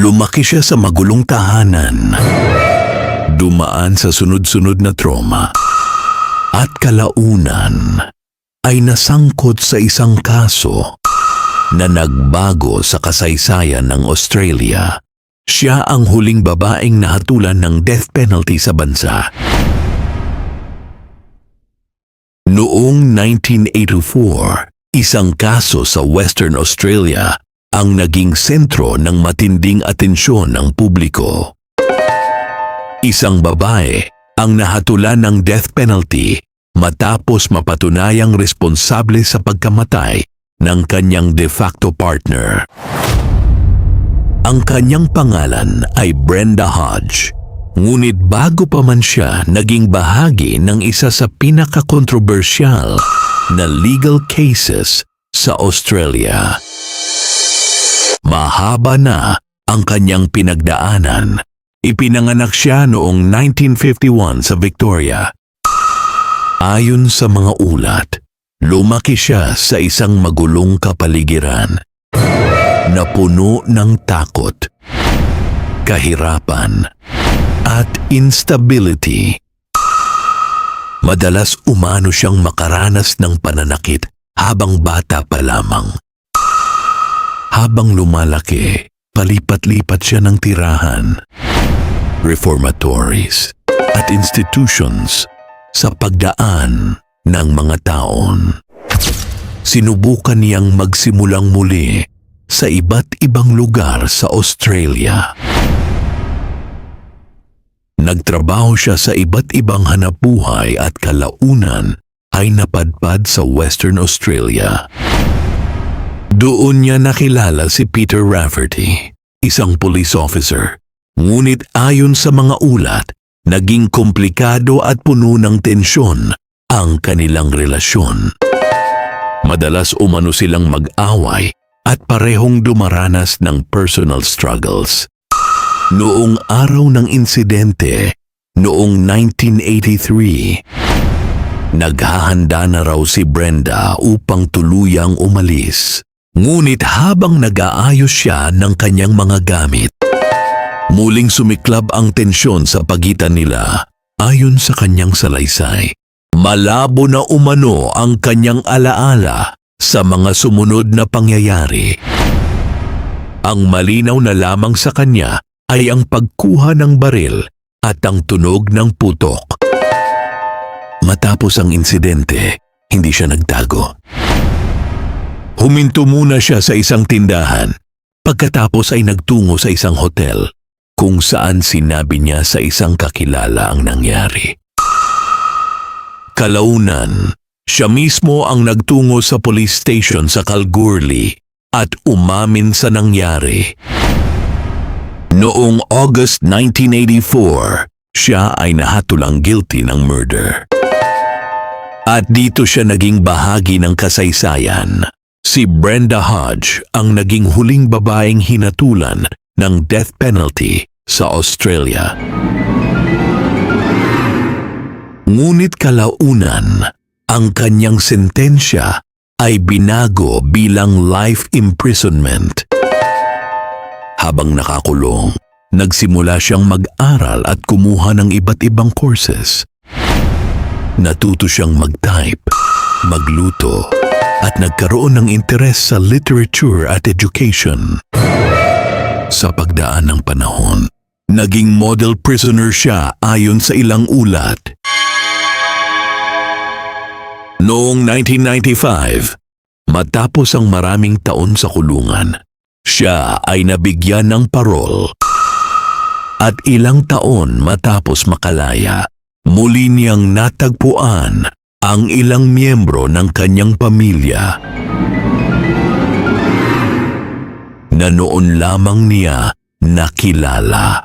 Lumaki siya sa magulong tahanan. Dumaan sa sunod-sunod na trauma. At kalaunan ay nasangkot sa isang kaso na nagbago sa kasaysayan ng Australia. Siya ang huling babaeng nahatulan ng death penalty sa bansa. Noong 1984, isang kaso sa Western Australia ang naging sentro ng matinding atensyon ng publiko. Isang babae ang nahatulan ng death penalty matapos mapatunayang responsable sa pagkamatay ng kanyang de facto partner. Ang kanyang pangalan ay Brenda Hodge, ngunit bago pa man siya naging bahagi ng isa sa pinaka-kontrobersyal na legal cases sa Australia. Mahaba na ang kanyang pinagdaanan. Ipinanganak siya noong 1951 sa Victoria. Ayon sa mga ulat, lumaki siya sa isang magulong kapaligiran na puno ng takot, kahirapan, at instability. Madalas umano siyang makaranas ng pananakit habang bata pa lamang. Habang lumalaki, palipat-lipat siya ng tirahan, reformatories, at institutions sa pagdaan ng mga taon. Sinubukan niyang magsimulang muli sa iba't ibang lugar sa Australia. Nagtrabaho siya sa iba't ibang hanapbuhay at kalaunan ay napadpad sa Western Australia. Doon niya nakilala si Peter Rafferty, isang police officer. Ngunit ayon sa mga ulat, naging komplikado at puno ng tensyon ang kanilang relasyon. Madalas umano silang mag-away at parehong dumaranas ng personal struggles. Noong araw ng insidente, noong 1983, naghahanda na raw si Brenda upang tuluyang umalis. Ngunit habang nag-aayos siya ng kanyang mga gamit, muling sumiklab ang tensyon sa pagitan nila. Ayon sa kanyang salaysay, malabo na umano ang kanyang alaala sa mga sumunod na pangyayari. Ang malinaw na lamang sa kanya ay ang pagkuha ng baril at ang tunog ng putok. Matapos ang insidente, hindi siya nagtago. Huminto muna siya sa isang tindahan. Pagkatapos ay nagtungo sa isang hotel kung saan sinabi niya sa isang kakilala ang nangyari. Kalaunan, siya mismo ang nagtungo sa police station sa Kalgoorlie at umamin sa nangyari. Noong August 1984, siya ay nahatulang guilty ng murder. At dito siya naging bahagi ng kasaysayan. Si Brenda Hodge ang naging huling babaeng hinatulan ng death penalty sa Australia. Ngunit kalaunan, ang kanyang sentensya ay binago bilang life imprisonment. Habang nakakulong, nagsimula siyang mag-aral at kumuha ng iba't ibang courses. Natuto siyang mag-type, magluto, at nagkaroon ng interes sa literature at education. Sa pagdaan ng panahon, naging model prisoner siya ayon sa ilang ulat. Noong 1995, matapos ang maraming taon sa kulungan, siya ay nabigyan ng parol. At ilang taon matapos makalaya, muli niyang natagpuan ang ilang miyembro ng kanyang pamilya na noon lamang niya nakilala.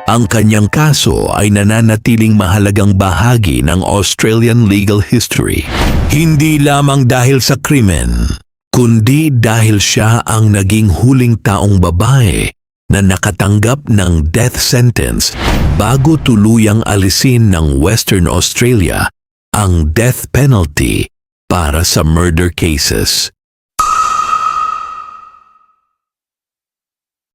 Ang kanyang kaso ay nananatiling mahalagang bahagi ng Australian legal history. Hindi lamang dahil sa krimen, kundi dahil siya ang naging huling taong babae na nakatanggap ng death sentence bago tuluyang alisin ng Western Australia ang death penalty para sa murder cases.